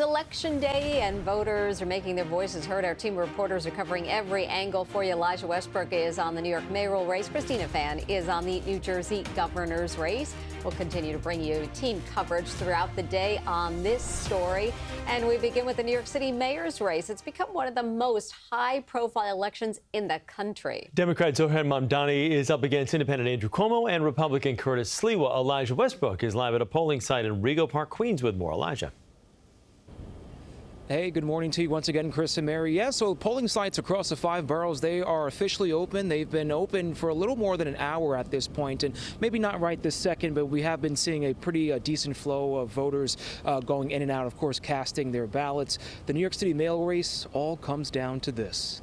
Election Day, and voters are making their voices heard. Our team of reporters are covering every angle for you. Elijah Westbrook is on the New York mayoral race. Christina is on the New Jersey governor's race. We'll continue to bring you team coverage throughout the day on this story. And we begin with the New York City mayor's race. It's become one of the most high-profile elections in the country. Democrat Zohran Mamdani is up against independent Andrew Cuomo and Republican Curtis Sliwa. Elijah Westbrook is live at a polling site in Rego Park, Queens with more. Elijah. Hey, good morning to you once again, Chris and Mary. Yeah, so polling sites across the 5 boroughs, they are officially open. They've been open for a little more than an hour at this point, and maybe not right this second, but we have been seeing a pretty decent flow of voters going in and out, of course, casting their ballots. The New York City mayoral race all comes down to this.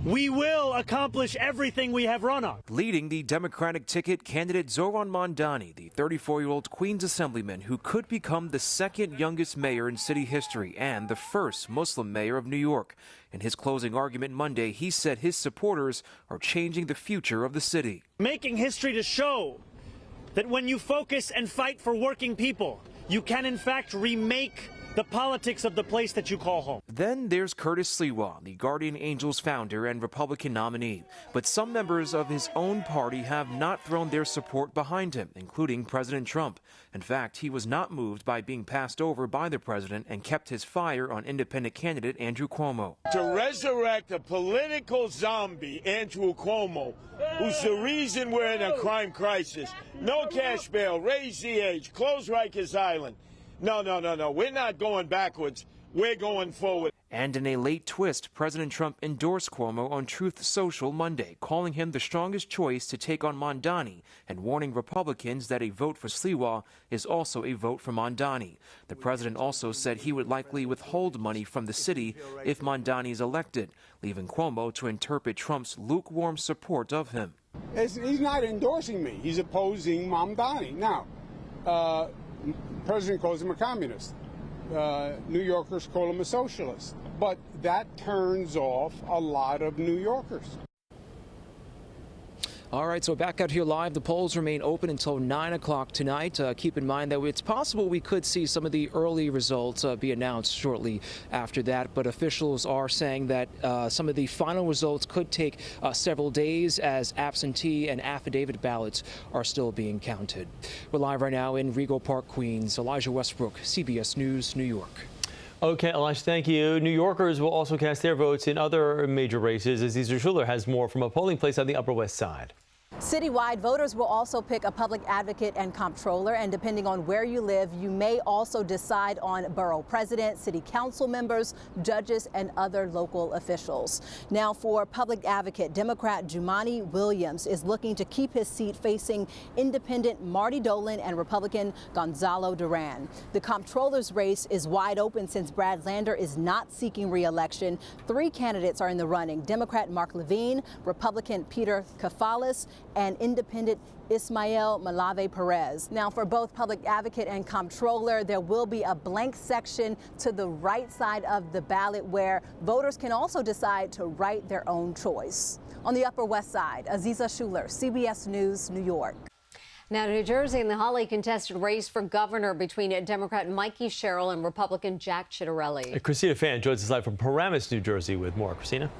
We will accomplish everything we have run on. Leading the Democratic ticket, candidate Zohran Mamdani, the 34-year-old Queens Assemblyman who could become the second youngest mayor in city history and the first Muslim mayor of New York. In his closing argument Monday, he said his supporters are changing the future of the city. Making history to show that when you focus and fight for working people, you can in fact remake the politics of the place that you call home. Then there's Curtis Sliwa, the Guardian Angels founder and Republican nominee. But some members of his own party have not thrown their support behind him, including President Trump. In fact, he was not moved by being passed over by the president and kept his fire on independent candidate Andrew Cuomo. To resurrect a political zombie, Andrew Cuomo, who's the reason we're in a crime crisis. No cash bail, raise the age, close Rikers Island. No. We're not going backwards. We're going forward. And in a late twist, President Trump endorsed Cuomo on Truth Social Monday, calling him the strongest choice to take on Mamdani and warning Republicans that a vote for Sliwa is also a vote for Mamdani. The president also said he would likely withhold money from the city if Mamdani is elected, leaving Cuomo to interpret Trump's lukewarm support of him. He's not endorsing me. He's opposing Mamdani. Now, President calls him a communist. New Yorkers call him a socialist. But that turns off a lot of New Yorkers. All right, so back out here live. The polls remain open until 9 o'clock tonight. Keep in mind that it's possible we could see some of the early results be announced shortly after that. But officials are saying that some of the final results could take several days as absentee and affidavit ballots are still being counted. We're live right now in Rego Park, Queens. Elijah Westbrook, CBS News, New York. Okay, Elijah, thank you. New Yorkers will also cast their votes in other major races. Aziza Shuler has more from a polling place on the Upper West Side. Citywide, voters will also pick a public advocate and comptroller, and depending on where you live, you may also decide on borough president, city council members, judges, and other local officials. Now, for public advocate, Democrat Jumaane Williams is looking to keep his seat facing independent Marty Dolan and Republican Gonzalo Duran. The comptroller's race is wide open since Brad Lander is not seeking re-election. 3 candidates are in the running: Democrat Mark Levine, Republican Peter Kafalis, and independent Ismael Malave Perez. Now, for both public advocate and comptroller, there will be a blank section to the right side of the ballot where voters can also decide to write their own choice. On the Upper West Side, Aziza Shuler, CBS News, New York. Now to New Jersey, in the hotly contested race for governor between Democrat Mikey Sherrill and Republican Jack Ciattarelli. Christina joins us live from Paramus, New Jersey with more. Christina.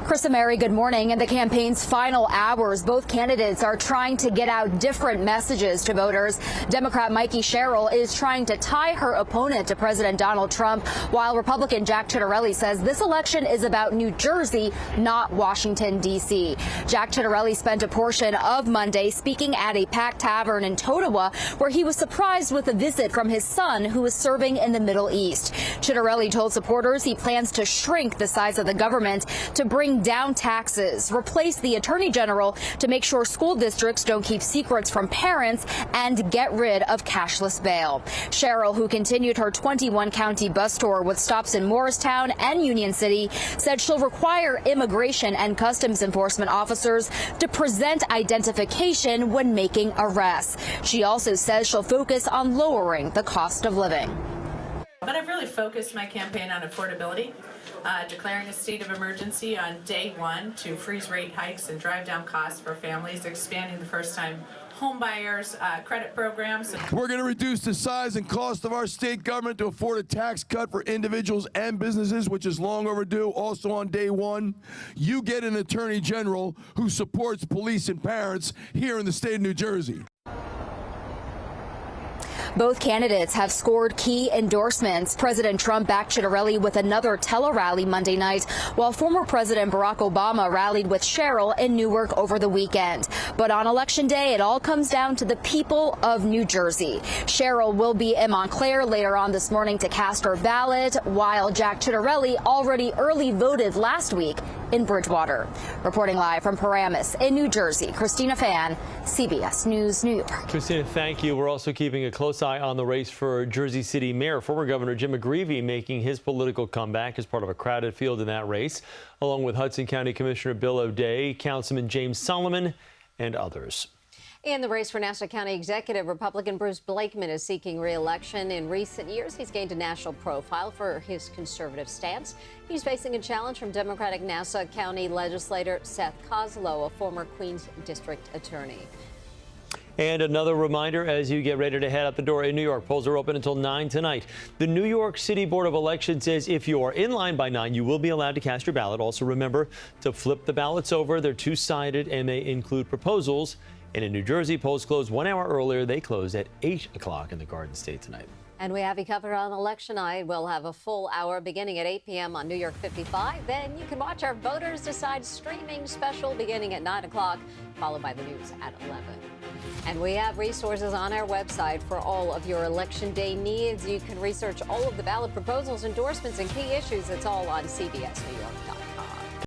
Chris and Mary, good morning. In the campaign's final hours, both candidates are trying to get out different messages to voters. Democrat Mikey Sherrill is trying to tie her opponent to President Donald Trump, while Republican Jack Ciattarelli says this election is about New Jersey, not Washington, D.C. Jack Ciattarelli spent a portion of Monday speaking at a packed tavern in Totowa, where he was surprised with a visit from his son, who is serving in the Middle East. Ciattarelli told supporters he plans to shrink the size of the government to bring down taxes, replace the attorney general to make sure school districts don't keep secrets from parents, and get rid of cashless bail. Sherrill, who continued her 21-county bus tour with stops in Morristown and Union City, said she'll require immigration and customs enforcement officers to present identification when making arrests. She also says she'll focus on lowering the cost of living. But I've really focused my campaign on affordability, declaring a state of emergency on day one to freeze rate hikes and drive down costs for families, expanding the first-time home buyers credit programs. We're going to reduce the size and cost of our state government to afford a tax cut for individuals and businesses, which is long overdue. Also on day one, you get an attorney general who supports police and parents here in the state of New Jersey. Both candidates have scored key endorsements. President Trump backed Ciattarelli with another tele-rally Monday night, while former President Barack Obama rallied with Cheryl in Newark over the weekend. But on Election Day, it all comes down to the people of New Jersey. Cheryl will be in Montclair later on this morning to cast her ballot, while Jack Ciattarelli already early voted last week in Bridgewater. Reporting live from Paramus in New Jersey, Christina Fan, CBS News, New York. Christina, thank you. We're also keeping a close eye on the race for Jersey City Mayor. Former Governor Jim McGreevey making his political comeback as part of a crowded field in that race, along with Hudson County Commissioner Bill O'Day, Councilman James Solomon, and others. In the race for Nassau County Executive, Republican Bruce Blakeman is seeking re-election. In recent years, he's gained a national profile for his conservative stance. He's facing a challenge from Democratic Nassau County legislator Seth Kozlow, a former Queens District attorney. And another reminder as you get ready to head out the door in New York. Polls are open until 9 tonight. The New York City Board of Elections says if you are in line by 9, you will be allowed to cast your ballot. Also remember to flip the ballots over. They're two-sided and they include proposals. And in New Jersey, polls closed 1 hour earlier. They close at 8 o'clock in the Garden State tonight. And we have you covered on election night. We'll have a full hour beginning at 8 p.m. on New York 55. Then you can watch our Voters Decide streaming special beginning at 9 o'clock, followed by the news at 11. And we have resources on our website for all of your Election Day needs. You can research all of the ballot proposals, endorsements, and key issues. It's all on CBS New York.